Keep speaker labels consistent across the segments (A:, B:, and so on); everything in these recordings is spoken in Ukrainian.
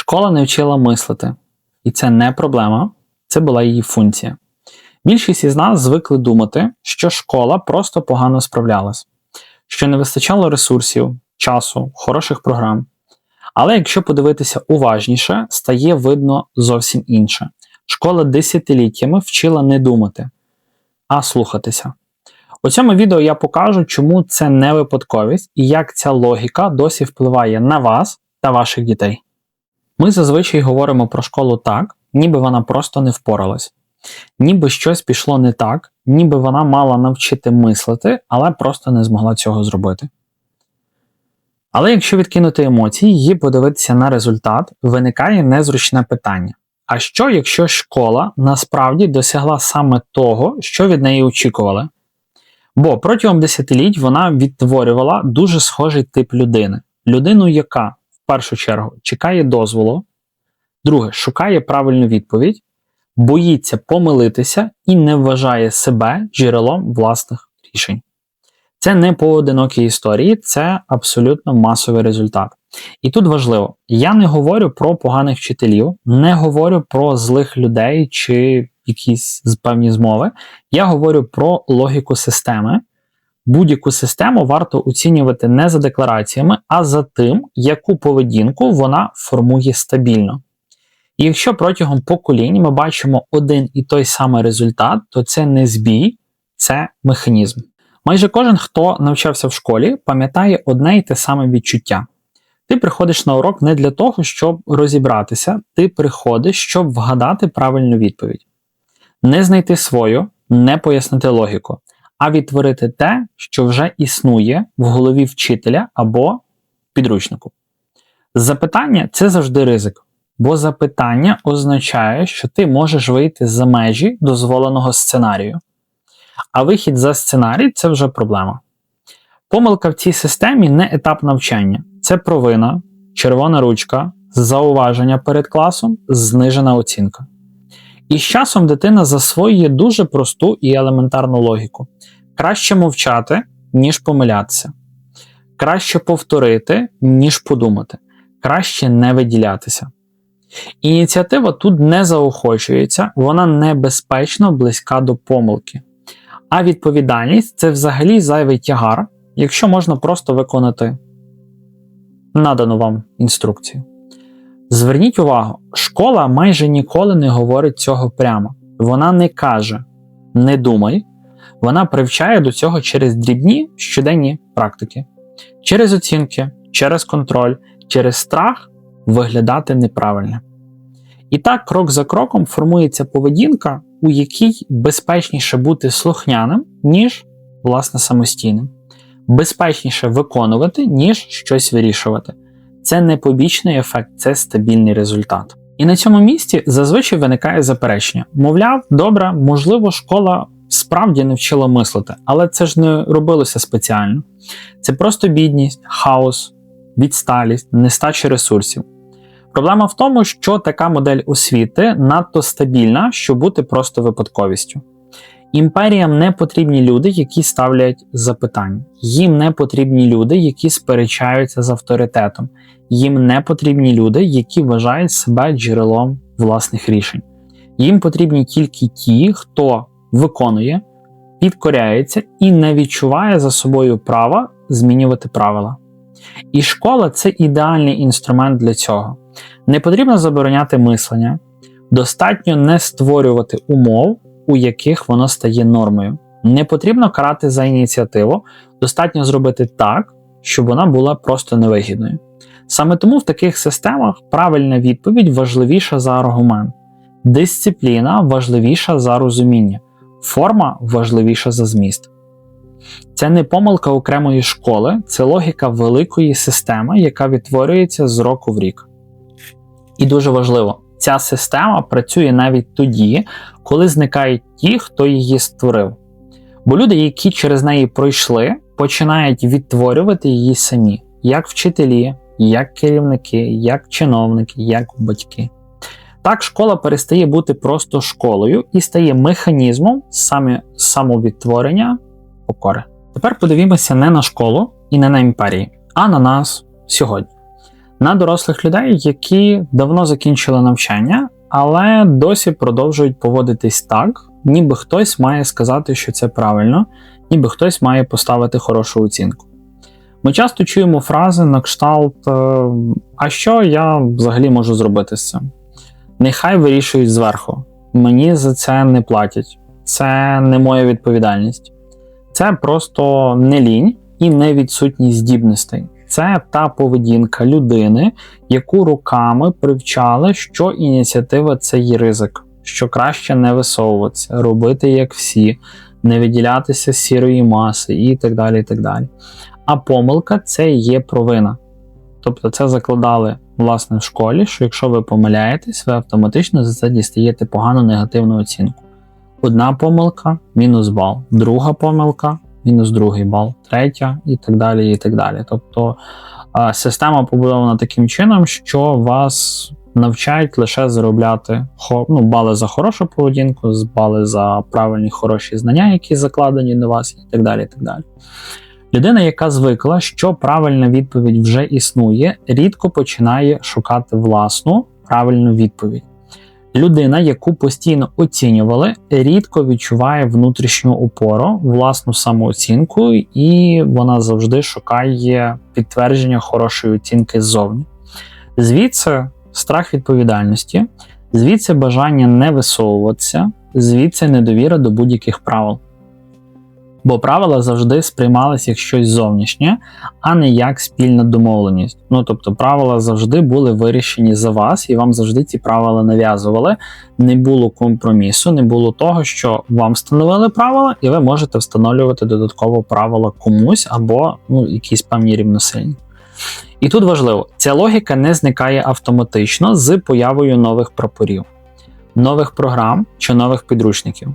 A: Школа не вчила мислити. І це не проблема, це була її функція. Більшість із нас звикли думати, що школа просто погано справлялась, що не вистачало ресурсів, часу, хороших програм. Але якщо подивитися уважніше, стає видно зовсім інше. Школа десятиліттями вчила не думати, а слухатися. У цьому відео я покажу, чому це не випадковість і як ця логіка досі впливає на вас та ваших дітей. Ми зазвичай говоримо про школу так, ніби вона просто не впоралась. Ніби щось пішло не так, ніби вона мала навчити мислити, але просто не змогла цього зробити. Але якщо відкинути емоції і подивитися на результат, виникає незручне питання. А що, якщо школа насправді досягла саме того, що від неї очікували? Бо протягом десятиліть вона відтворювала дуже схожий тип людини. Людину, яка, в першу чергу, чекає дозволу, друге, шукає правильну відповідь, боїться помилитися і не вважає себе джерелом власних рішень. Це не поодинокі історії, це абсолютно масовий результат. І тут важливо, я не говорю про поганих вчителів, не говорю про злих людей чи якісь певні змови, я говорю про логіку системи. Будь-яку систему варто оцінювати не за деклараціями, а за тим, яку поведінку вона формує стабільно. І якщо протягом поколінь ми бачимо один і той самий результат, то це не збій, це механізм. Майже кожен, хто навчався в школі, пам'ятає одне і те саме відчуття. Ти приходиш на урок не для того, щоб розібратися, ти приходиш, щоб вгадати правильну відповідь. Не знайти свою, не пояснити логіку, а відтворити те, що вже існує в голові вчителя або підручнику. Запитання – це завжди ризик, бо запитання означає, що ти можеш вийти за межі дозволеного сценарію. А вихід за сценарій – це вже проблема. Помилка в цій системі не етап навчання. Це провина, червона ручка, зауваження перед класом, знижена оцінка. І з часом дитина засвоює дуже просту і елементарну логіку. Краще мовчати, ніж помилятися. Краще повторити, ніж подумати. Краще не виділятися. Ініціатива тут не заохочується, вона небезпечно близька до помилки. А відповідальність – це взагалі зайвий тягар, якщо можна просто виконати надану вам інструкцію. Зверніть увагу, школа майже ніколи не говорить цього прямо. Вона не каже «не думай», вона привчає до цього через дрібні щоденні практики. Через оцінки, через контроль, через страх виглядати неправильно. І так, крок за кроком формується поведінка, у якій безпечніше бути слухняним, ніж, власне, самостійним. Безпечніше виконувати, ніж щось вирішувати. Це не побічний ефект, це стабільний результат. І на цьому місці зазвичай виникає заперечення. Мовляв, добре, можливо, школа справді не вчила мислити, але це ж не робилося спеціально. Це просто бідність, хаос, відсталість, нестача ресурсів. Проблема в тому, що така модель освіти надто стабільна, щоб бути просто випадковістю. Імперіям не потрібні люди, які ставлять запитання. Їм не потрібні люди, які сперечаються з авторитетом. Їм не потрібні люди, які вважають себе джерелом власних рішень. Їм потрібні тільки ті, хто виконує, підкоряється і не відчуває за собою права змінювати правила. І школа – це ідеальний інструмент для цього. Не потрібно забороняти мислення, достатньо не створювати умов, у яких воно стає нормою. Не потрібно карати за ініціативу, достатньо зробити так, щоб вона була просто невигідною. Саме тому в таких системах правильна відповідь важливіша за аргумент, дисципліна важливіша за розуміння, форма важливіша за зміст. Це не помилка окремої школи, це логіка великої системи, яка відтворюється з року в рік. І дуже важливо, ця система працює навіть тоді, коли зникають ті, хто її створив. Бо люди, які через неї пройшли, починають відтворювати її самі, як вчителі, як керівники, як чиновники, як батьки. Так школа перестає бути просто школою і стає механізмом самовідтворення покори. Тепер подивімося не на школу і не на імперії, а на нас сьогодні. на дорослих людей, які давно закінчили навчання, але досі продовжують поводитись так, ніби хтось має сказати, що це правильно, ніби хтось має поставити хорошу оцінку. Ми часто чуємо фрази на кшталт «А що я взагалі можу зробити з цим? Нехай вирішують зверху. Мені за це не платять. Це не моя відповідальність». Це просто не лінь і не відсутність здібностей. Це та поведінка людини, яку роками привчали, що ініціатива – це є ризик, що краще не висовуватися, робити як всі, не виділятися з сірої маси і так далі, і так далі. А помилка – це є провина. Тобто це закладали, власне, в школі, що якщо ви помиляєтесь, ви автоматично за це дістаєте погану негативну оцінку. Одна помилка – мінус бал, друга помилка – мінус другий бал, третя і так далі, і так далі. Тобто система побудована таким чином, що вас навчають лише заробляти бали за хорошу поведінку, бали за правильні хороші знання, які закладені на вас, і так далі, і так далі. Людина, яка звикла, що правильна відповідь вже існує, рідко починає шукати власну правильну відповідь. Людина, яку постійно оцінювали, рідко відчуває внутрішню опору, власну самооцінку, і вона завжди шукає підтвердження хорошої оцінки ззовні. Звідси страх відповідальності, звідси бажання не висовуватися, звідси недовіра до будь-яких правил. Бо правила завжди сприймалися як щось зовнішнє, а не як спільна домовленість. Тобто правила завжди були вирішені за вас, і вам завжди ці правила нав'язували. Не було компромісу, не було того, що вам встановили правила, і ви можете встановлювати додатково правила комусь або якісь певні рівносильні. І тут важливо, ця логіка не зникає автоматично з появою нових прапорів, нових програм чи нових підручників.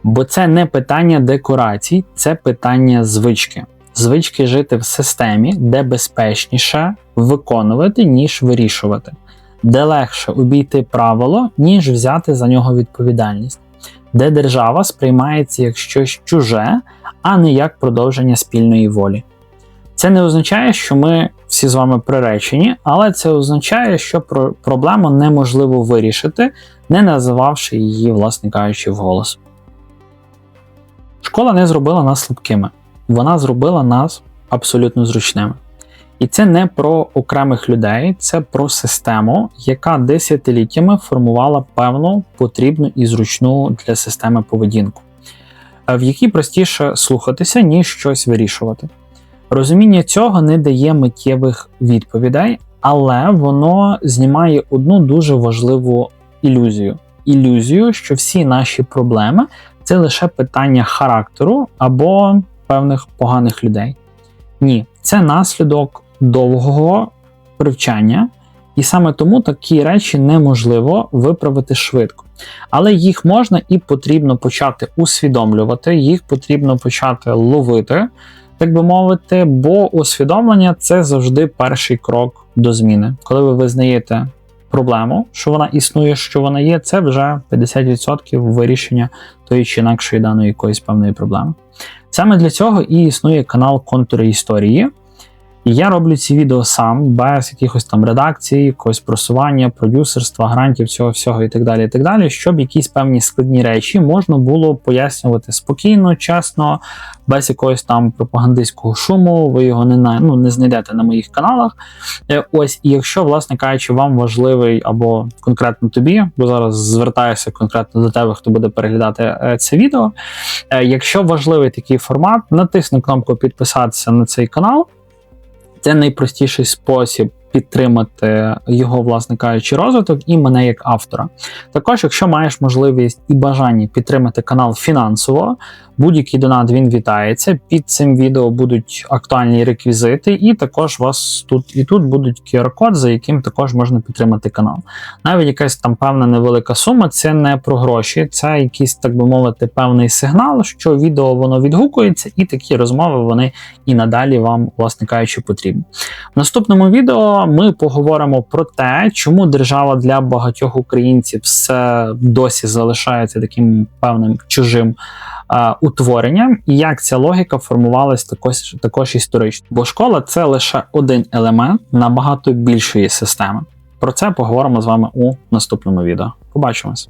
A: Бо це не питання декорацій, це питання звички. Звички жити в системі, де безпечніше виконувати, ніж вирішувати. Де легше обійти правило, ніж взяти за нього відповідальність. Де держава сприймається як щось чуже, а не як продовження спільної волі. Це не означає, що ми всі з вами приречені, але це означає, що проблему неможливо вирішити, не називавши її, власне кажучи, вголос. Школа не зробила нас слабкими, вона зробила нас абсолютно зручними. І це не про окремих людей, це про систему, яка десятиліттями формувала певну, потрібну і зручну для системи поведінку, в якій простіше слухатися, ніж щось вирішувати. Розуміння цього не дає миттєвих відповідей, але воно знімає одну дуже важливу ілюзію. Ілюзію, що всі наші проблеми – це лише питання характеру або певних поганих людей. Ні, це наслідок довгого привчання, і саме тому такі речі неможливо виправити швидко. Але їх можна і потрібно почати усвідомлювати, їх потрібно почати ловити, так би мовити, бо усвідомлення – це завжди перший крок до зміни. Коли ви визнаєте проблему, що вона існує, що вона є, це вже 50% вирішення тої чи інакшої даної якоїсь певної проблеми. Саме для цього і існує канал «Контури історії». І я роблю ці відео сам, без якихось там редакцій, якогось просування, продюсерства, грантів, цього всього і так далі, щоб якісь певні складні речі можна було пояснювати спокійно, чесно, без якогось там пропагандистського шуму, ви його не знайдете на моїх каналах. Ось, і якщо, власне кажучи, вам важливий або конкретно тобі, бо зараз звертаюся конкретно до тебе, хто буде переглядати це відео, якщо важливий такий формат, натисни кнопку підписатися на цей канал. Це найпростіший спосіб підтримати його, власне кажучи, розвиток і мене як автора. Також, якщо маєш можливість і бажання підтримати канал фінансово, будь-який донат він вітається. Під цим відео будуть актуальні реквізити, і також у вас тут будуть QR-код, за яким також можна підтримати канал. Навіть якась там певна невелика сума, це не про гроші, це якийсь, так би мовити, певний сигнал, що відео воно відгукується, і такі розмови вони і надалі вам, власне кажучи, потрібні. В наступному відео відео ми поговоримо про те, чому держава для багатьох українців все досі залишається таким певним чужим утворенням, і як ця логіка формувалась також історично. Бо школа – це лише один елемент набагато більшої системи. Про це поговоримо з вами у наступному відео. Побачимось!